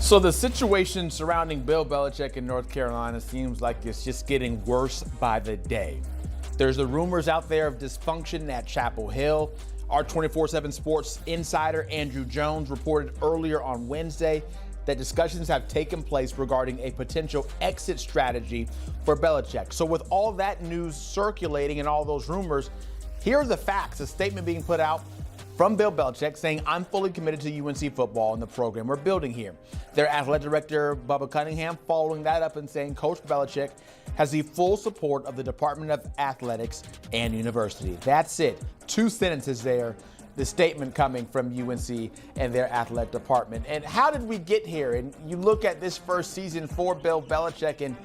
So the situation surrounding Bill Belichick in North Carolina seems like it's just getting worse by the day. There's the rumors out there of dysfunction at Chapel Hill. Our 24/7 Sports insider Andrew Jones reported earlier on Wednesday that discussions have taken place regarding a potential exit strategy for Belichick. So with all that news circulating and all those rumors, here are the facts. A statement being put out from Bill Belichick saying, "I'm fully committed to UNC football and the program we're building here." Their athletic director, Bubba Cunningham, following that up and saying Coach Belichick has the full support of the Department of Athletics and University. That's it. 2 sentences there. The statement coming from UNC and their athletic department. And how did we get here? And you look at this first season for Bill Belichick, and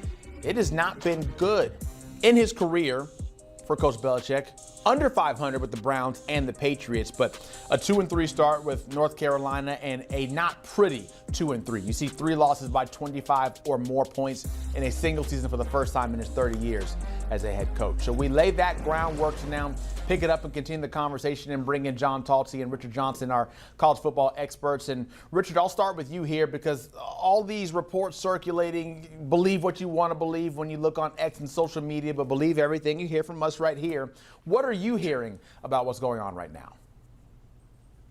it has not been good. In his career, for Coach Belichick, under 500 with the Browns and the Patriots, but a 2-3 start with North Carolina and a not pretty 2-3. You see 3 losses by 25 or more points in a single season for the first time in his 30 years as a head coach. So we lay that groundwork to now pick it up and continue the conversation and bring in John Talty and Richard Johnson, our college football experts. And Richard, I'll start with you here because all these reports circulating, believe what you want to believe when you look on X and social media, but believe everything you hear from us right here. What are you hearing about what's going on right now?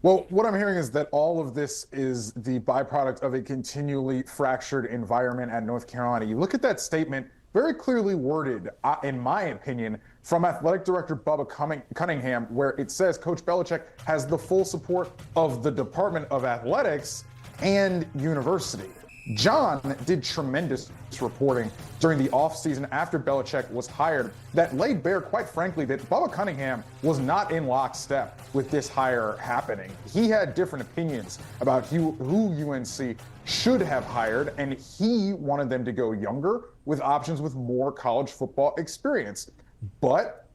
Well, what I'm hearing is that all of this is the byproduct of a continually fractured environment at North Carolina. You look at that statement, very clearly worded, in my opinion, from athletic director Bubba Cunningham, where it says Coach Belichick has the full support of the Department of Athletics and University. John did tremendous reporting during the offseason after Belichick was hired that laid bare, quite frankly, that Bubba Cunningham was not in lockstep with this hire happening. He had different opinions about who UNC should have hired, and he wanted them to go younger with options with more college football experience. But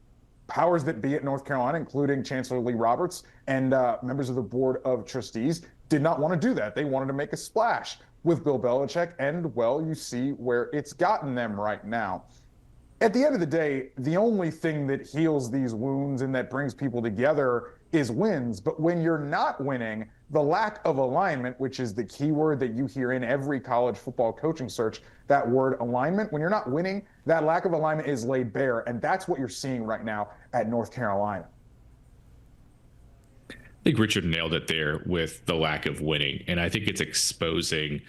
powers that be at North Carolina, including Chancellor Lee Roberts and members of the Board of Trustees, did not want to do that. They wanted to make a splash with Bill Belichick, and, well, you see where it's gotten them right now. At the end of the day, the only thing that heals these wounds and that brings people together is wins. But when you're not winning, the lack of alignment, which is the key word that you hear in every college football coaching search, that word alignment, when you're not winning, that lack of alignment is laid bare. And that's what you're seeing right now at North Carolina. I think Richard nailed it there with the lack of winning. And I think it's exposing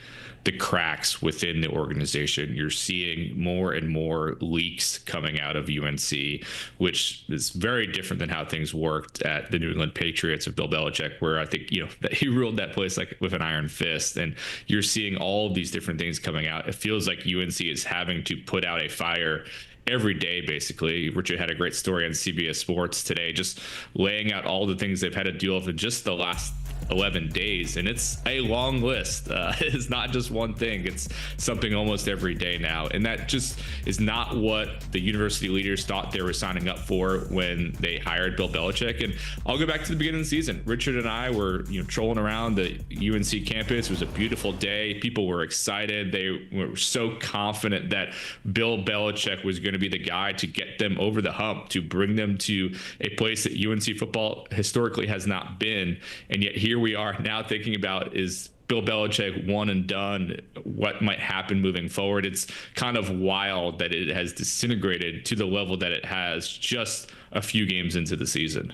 the cracks within the organization. You're seeing more and more leaks coming out of UNC, which is very different than how things worked at the New England Patriots of Bill Belichick, where I think, that he ruled that place like with an iron fist. And you're seeing all of these different things coming out. It feels like UNC is having to put out a fire every day, basically. Richard had a great story on CBS Sports today, just laying out all the things they've had to deal with in just the last 11 days. And it's a long list. It's not just one thing. It's something almost every day now. And that just is not what the university leaders thought they were signing up for when they hired Bill Belichick. And I'll go back to the beginning of the season. Richard and I were, trolling around the UNC campus. It was a beautiful day. People were excited. They were so confident that Bill Belichick was going to be the guy to get them over the hump, to bring them to a place that UNC football historically has not been. And yet here we are now thinking about, is Bill Belichick one and done? What might happen moving forward? It's kind of wild that it has disintegrated to the level that it has just a few games into the season.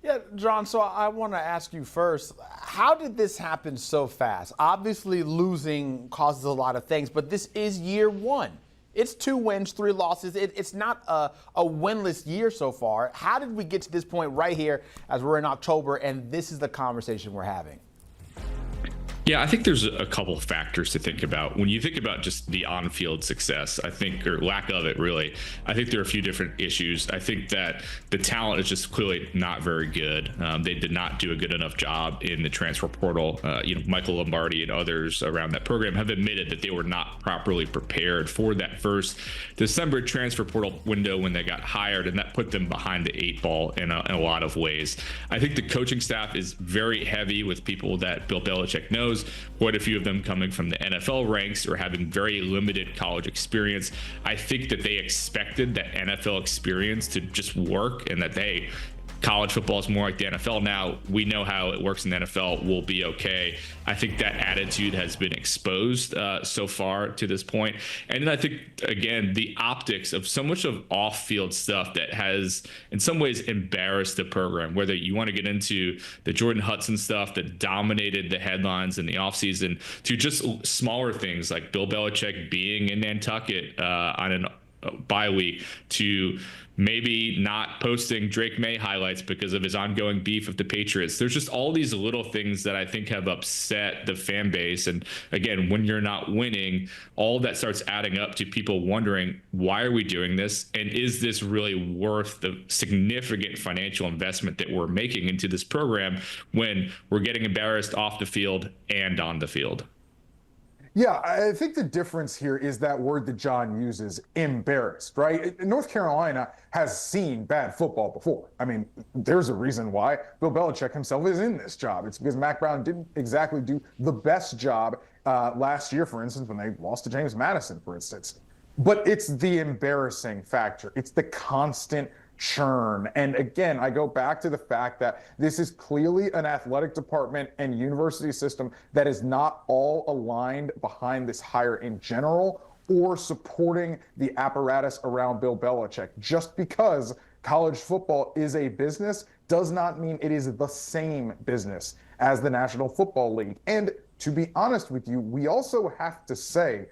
Yeah, John, so I want to ask you first, how did this happen so fast? Obviously, losing causes a lot of things, but this is year one. It's 2 wins, 3 losses. It's not a winless year so far. How did we get to this point right here as we're in October and this is the conversation we're having? Yeah, I think there's a couple of factors to think about. When you think about just the on-field success, I think, or lack of it really, I think there are a few different issues. I think that the talent is just clearly not very good. They did not do a good enough job in the transfer portal. Michael Lombardi and others around that program have admitted that they were not properly prepared for that first December transfer portal window when they got hired, and that put them behind the 8 ball in a lot of ways. I think the coaching staff is very heavy with people that Bill Belichick knows. Quite a few of them coming from the NFL ranks or having very limited college experience. I think that they expected that NFL experience to just work, and that college football is more like the NFL now. We know how it works in the NFL. We'll be okay. I think that attitude has been exposed so far to this point. And then I think, again, the optics of so much of off-field stuff that has in some ways embarrassed the program, whether you want to get into the Jordan Hudson stuff that dominated the headlines in the offseason to just smaller things like Bill Belichick being in Nantucket on a bye week, to maybe not posting Drake May highlights because of his ongoing beef with the Patriots. There's just all these little things that I think have upset the fan base. And again, when you're not winning, all that starts adding up to people wondering, why are we doing this? And is this really worth the significant financial investment that we're making into this program when we're getting embarrassed off the field and on the field? Yeah, I think the difference here is that word that John uses, embarrassed, right? North Carolina has seen bad football before. I mean, there's a reason why Bill Belichick himself is in this job. It's because Mac Brown didn't exactly do the best job last year, for instance, when they lost to James Madison, for instance. But it's the embarrassing factor. It's the constant churn. And again, I go back to the fact that this is clearly an athletic department and university system that is not all aligned behind this hire in general or supporting the apparatus around Bill Belichick. Just because college football is a business does not mean it is the same business as the National Football League. And to be honest with you, we also have to say,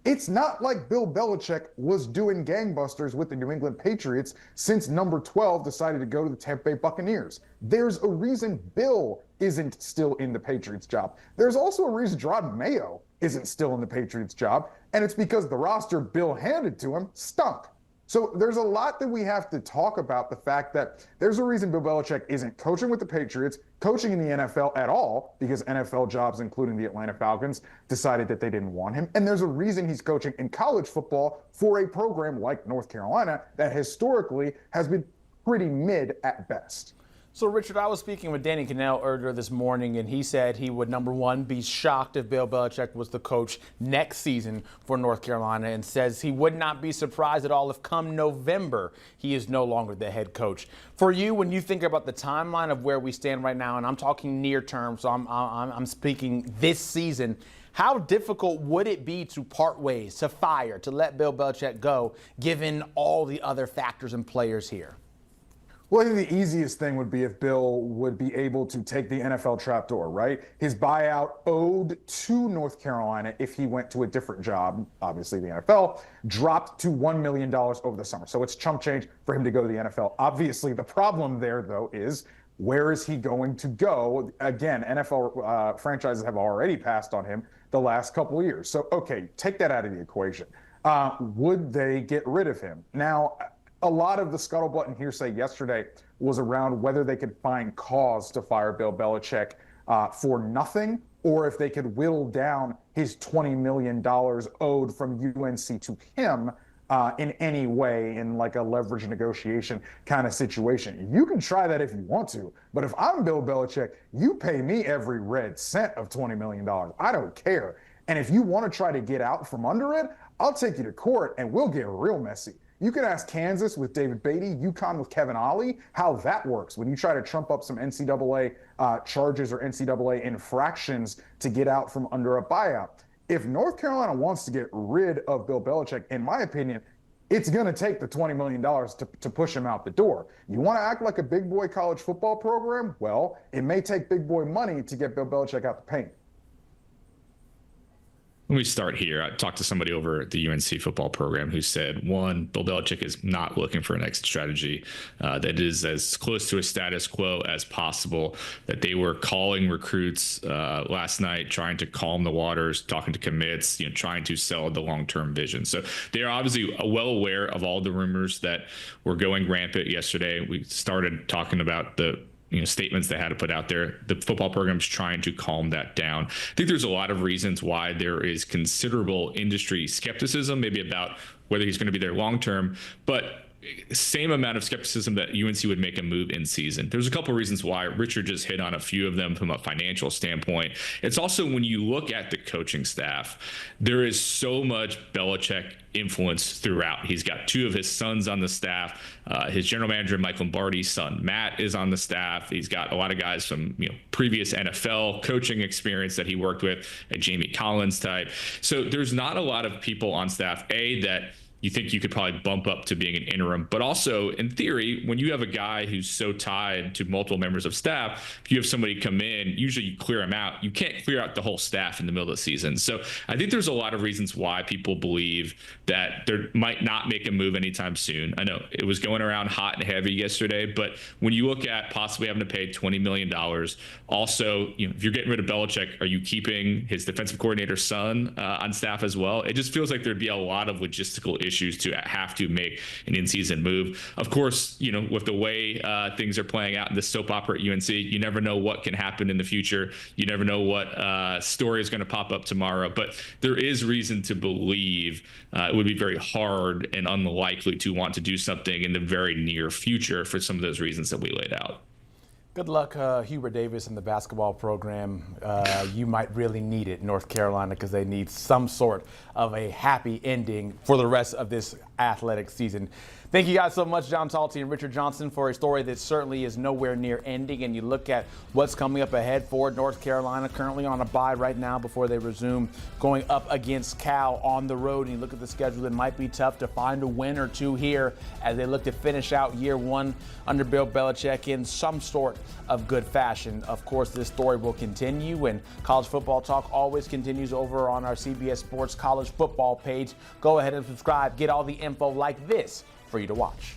it's not like Bill Belichick was doing gangbusters with the New England Patriots since number 12 decided to go to the Tampa Bay Buccaneers. There's a reason Bill isn't still in the Patriots job. There's also a reason Gerard Mayo isn't still in the Patriots job, and it's because the roster Bill handed to him stunk. So there's a lot that we have to talk about. The fact that there's a reason Bill Belichick isn't coaching with the Patriots, coaching in the NFL at all, because NFL jobs, including the Atlanta Falcons, decided that they didn't want him. And there's a reason he's coaching in college football for a program like North Carolina that historically has been pretty mid at best. So, Richard, I was speaking with Danny Kanell earlier this morning, and he said he would, number one, be shocked if Bill Belichick was the coach next season for North Carolina, and says he would not be surprised at all if come November he is no longer the head coach. For you, when you think about the timeline of where we stand right now, and I'm talking near term, so I'm speaking this season, how difficult would it be to part ways, to fire, to let Bill Belichick go, given all the other factors and players here? Well, I think the easiest thing would be if Bill would be able to take the NFL trapdoor, right? His buyout owed to North Carolina if he went to a different job, obviously the NFL, dropped to $1 million over the summer. So it's chump change for him to go to the NFL. Obviously, the problem there, though, is where is he going to go? Again, NFL franchises have already passed on him the last couple of years. So, okay, take that out of the equation. Would they get rid of him? Now, a lot of the scuttlebutt and hearsay yesterday was around whether they could find cause to fire Bill Belichick for nothing, or if they could whittle down his $20 million owed from UNC to him in any way, in like a leverage negotiation kind of situation. You can try that if you want to, but if I'm Bill Belichick, you pay me every red cent of $20 million. I don't care. And if you want to try to get out from under it, I'll take you to court and we'll get real messy. You can ask Kansas with David Beatty, UConn with Kevin Ollie, how that works when you try to trump up some NCAA charges or NCAA infractions to get out from under a buyout. If North Carolina wants to get rid of Bill Belichick, in my opinion, it's going to take the $20 million to push him out the door. You want to act like a big boy college football program? Well, it may take big boy money to get Bill Belichick out the paint. Let me start here. I talked to somebody over at the UNC football program who said, one, Bill Belichick is not looking for an exit strategy that is as close to a status quo as possible, that they were calling recruits last night, trying to calm the waters, talking to commits, trying to sell the long-term vision. So they're obviously well aware of all the rumors that were going rampant yesterday. We started talking about the statements they had to put out there. The football program's trying to calm that down. I think there's a lot of reasons why there is considerable industry skepticism, maybe about whether he's going to be there long term. But same amount of skepticism that UNC would make a move in season. There's a couple of reasons why. Richard just hit on a few of them from a financial standpoint. It's also when you look at the coaching staff, there is so much Belichick influence throughout. He's got two of his sons on the staff. His general manager, Mike Lombardi's son, Matt, is on the staff. He's got a lot of guys from previous NFL coaching experience that he worked with, a Jamie Collins type. So there's not a lot of people on staff, that you think you could probably bump up to being an interim. But also, in theory, when you have a guy who's so tied to multiple members of staff, if you have somebody come in, usually you clear them out. You can't clear out the whole staff in the middle of the season. So I think there's a lot of reasons why people believe that there might not make a move anytime soon. I know it was going around hot and heavy yesterday, but when you look at possibly having to pay $20 million, also, if you're getting rid of Belichick, are you keeping his defensive coordinator's son on staff as well? It just feels like there'd be a lot of logistical issues to have to make an in-season move. Of course, with the way things are playing out in this soap opera at UNC, you never know what can happen in the future. You never know what story is going to pop up tomorrow. But there is reason to believe it would be very hard and unlikely to want to do something in the very near future for some of those reasons that we laid out. Good luck, Hubert Davis, and the basketball program. You might really need it in North Carolina because they need some sort of a happy ending for the rest of this athletic season. Thank you guys so much, John Talty and Richard Johnson, for a story that certainly is nowhere near ending. And you look at what's coming up ahead for North Carolina, currently on a bye right now before they resume going up against Cal on the road. And you look at the schedule, it might be tough to find a win or two here as they look to finish out year one under Bill Belichick in some sort of good fashion. Of course, this story will continue, and college football talk always continues over on our CBS Sports college football page. Go ahead and subscribe. Get all the info like this for you to watch.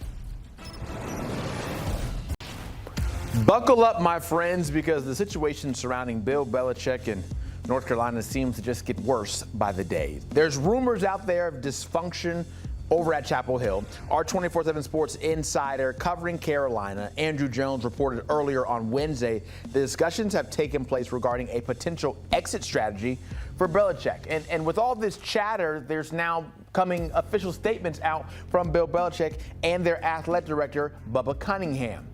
Buckle up, my friends, because the situation surrounding Bill Belichick and North Carolina seems to just get worse by the day. There's rumors out there of dysfunction over at Chapel Hill. Our 24/7 Sports insider covering Carolina, Andrew Jones, reported earlier on Wednesday the discussions have taken place regarding a potential exit strategy for Belichick. And with all this chatter, there's now coming official statements out from Bill Belichick and their athletic director, Bubba Cunningham.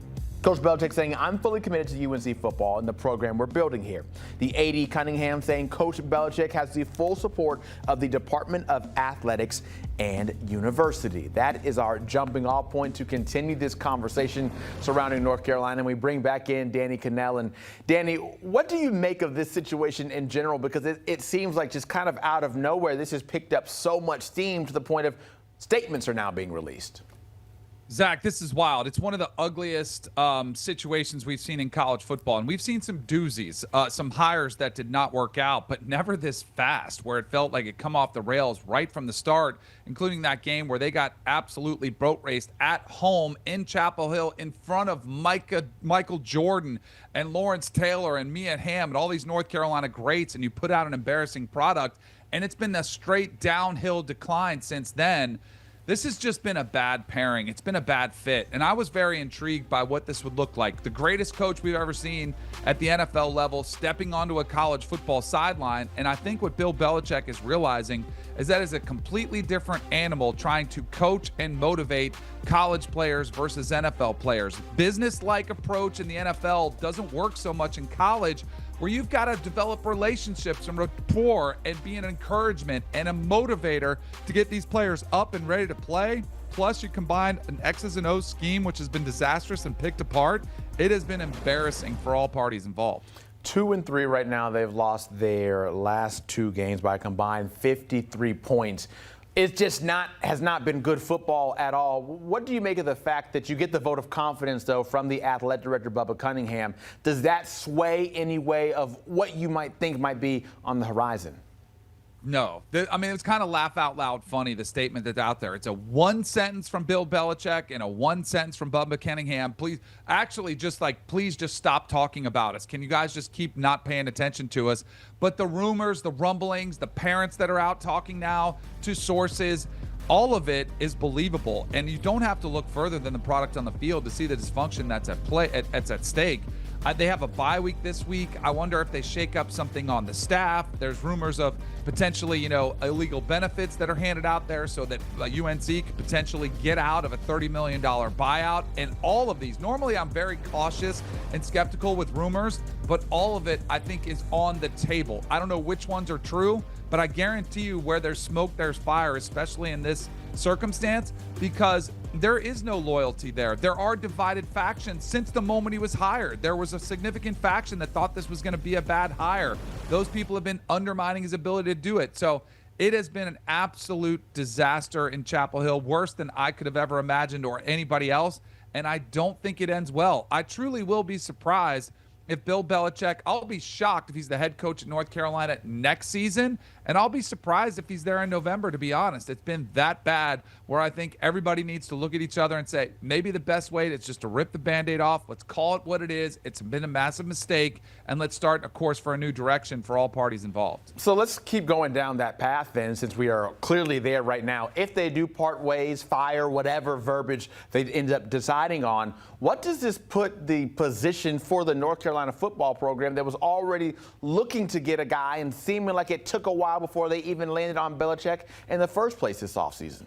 Coach Belichick saying, I'm fully committed to UNC football and the program we're building here. The AD Cunningham saying Coach Belichick has the full support of the Department of Athletics and University. That is our jumping off point to continue this conversation surrounding North Carolina. And we bring back in Danny Kanell. And Danny, what do you make of this situation in general? Because it seems like just kind of out of nowhere, this has picked up so much steam to the point of statements are now being released. Zach, this is wild. It's one of the ugliest situations we've seen in college football. And we've seen some doozies, some hires that did not work out, but never this fast, where it felt like it come off the rails right from the start, including that game where they got absolutely boat raced at home in Chapel Hill in front of Michael Jordan and Lawrence Taylor and Mia Hamm and all these North Carolina greats, and you put out an embarrassing product. And it's been a straight downhill decline since then. This has just been a bad pairing. It's been a bad fit. And I was very intrigued by what this would look like. The greatest coach we've ever seen at the NFL level stepping onto a college football sideline. And I think what Bill Belichick is realizing is that is a completely different animal trying to coach and motivate college players versus NFL players. Business-like approach in the NFL doesn't work so much in college, where you've got to develop relationships and rapport and be an encouragement and a motivator to get these players up and ready to play. Plus, you combine an X's and O's scheme, which has been disastrous and picked apart. It has been embarrassing for all parties involved. 2-3 right now. They've lost their last two games by a combined 53 points. It just has not been good football at all. What do you make of the fact that you get the vote of confidence, though, from the athletic director, Bubba Cunningham? Does that sway any way of what you might think might be on the horizon? No. I mean, it's kind of laugh out loud funny, the statement that's out there. It's a one sentence from Bill Belichick and a one sentence from Bubba Cunningham. Please just stop talking about us. Can you guys just keep not paying attention to us? But the rumors, the rumblings, the parents that are out talking now to sources, all of it is believable. And you don't have to look further than the product on the field to see the dysfunction that's at play, that's at stake. They have a bye week this week. I wonder if they shake up something on the staff. There's rumors of potentially, illegal benefits that are handed out there so that UNC could potentially get out of a $30 million buyout. And all of these, normally I'm very cautious and skeptical with rumors, but all of it I think is on the table. I don't know which ones are true, but I guarantee you where there's smoke, there's fire, especially in this circumstance, because there is no loyalty there. There are divided factions since the moment he was hired. There was a significant faction that thought this was going to be a bad hire. Those people have been undermining his ability to do it. So it has been an absolute disaster in Chapel Hill, worse than I could have ever imagined or anybody else. And I don't think it ends well. I truly will be surprised if Bill Belichick, I'll be shocked if he's the head coach at North Carolina next season, and I'll be surprised if he's there in November, to be honest. It's been that bad where I think everybody needs to look at each other and say, maybe the best way is just to rip the Band-Aid off. Let's call it what it is. It's been a massive mistake, and let's start a course for a new direction for all parties involved. So let's keep going down that path then, since we are clearly there right now. If they do part ways, fire, whatever verbiage they end up deciding on, what does this put the position for the North Carolina football program that was already looking to get a guy and seeming like it took a while before they even landed on Belichick in the first place this offseason?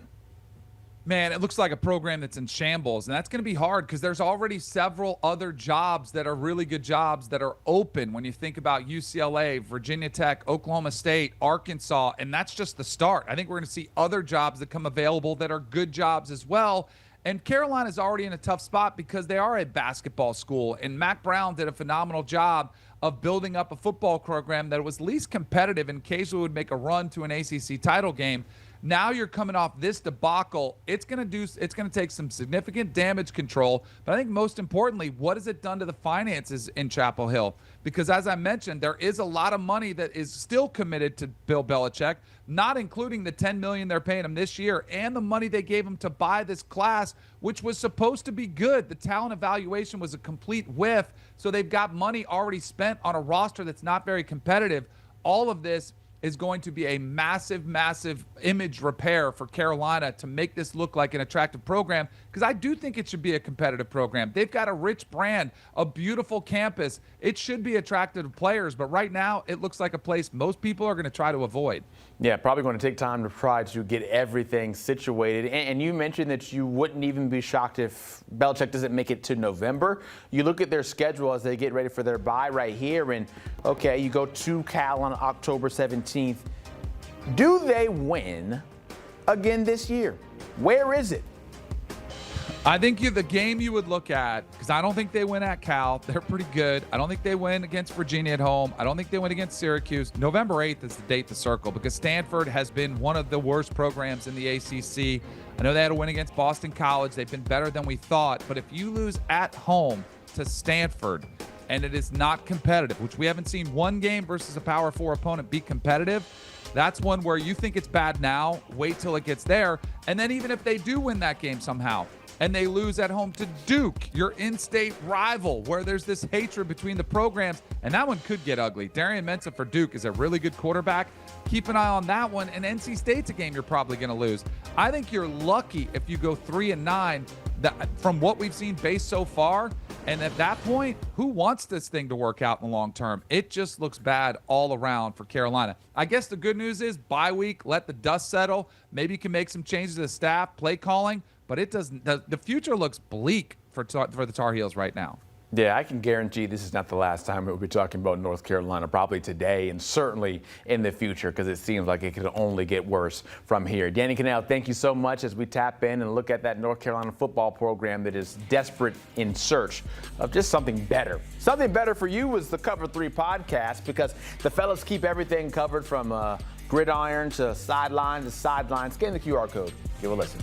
Man, it looks like a program that's in shambles, and that's going to be hard because there's already several other jobs that are really good jobs that are open when you think about UCLA, Virginia Tech, Oklahoma State, Arkansas, and that's just the start. I think we're going to see other jobs that come available that are good jobs as well. And Carolina's already in a tough spot because they are a basketball school, and Mac Brown did a phenomenal job of building up a football program that was least competitive and occasionally would make a run to an ACC title game. Now you're coming off this debacle. It's going to take some significant damage control. But I think most importantly, what has it done to the finances in Chapel Hill? Because as I mentioned, there is a lot of money that is still committed to Bill Belichick, not including the $10 million they're paying him this year and the money they gave him to buy this class, which was supposed to be good. The talent evaluation was a complete whiff. So they've got money already spent on a roster that's not very competitive. All of this is going to be a massive, massive image repair for Carolina to make this look like an attractive program, because I do think it should be a competitive program. They've got a rich brand, a beautiful campus. It should be attractive to players, but right now it looks like a place most people are going to try to avoid. Yeah, probably going to take time to try to get everything situated. And you mentioned that you wouldn't even be shocked if Belichick doesn't make it to November. You look at their schedule as they get ready for their bye right here, and okay, you go to Cal on October 17th. Do they win again this year? Where is it? I think the game you would look at, because I don't think they win at Cal. They're pretty good. I don't think they win against Virginia at home. I don't think they win against Syracuse. November 8th is the date to circle, because Stanford has been one of the worst programs in the ACC. I know they had a win against Boston College. They've been better than we thought. But if you lose at home to Stanford and it is not competitive, which we haven't seen one game versus a Power 4 opponent be competitive, that's one where you think it's bad now. Wait till it gets there. And then even if they do win that game somehow, and they lose at home to Duke, your in-state rival, where there's this hatred between the programs, and that one could get ugly. Darian Mensah for Duke is a really good quarterback. Keep an eye on that one. And NC State's a game you're probably going to lose. I think you're lucky if you go 3-9 from what we've seen based so far. And at that point, who wants this thing to work out in the long term? It just looks bad all around for Carolina. I guess the good news is bye week, let the dust settle. Maybe you can make some changes to the staff, play calling. But it doesn't. The future looks bleak for the Tar Heels right now. Yeah, I can guarantee this is not the last time we'll be talking about North Carolina, probably today and certainly in the future, because it seems like it could only get worse from here. Danny Kanell, thank you so much as we tap in and look at that North Carolina football program that is desperate in search of just something better. Something better for you was the Cover 3 podcast, because the fellas keep everything covered from gridiron to sideline to sideline. Scan the QR code. Give a listen.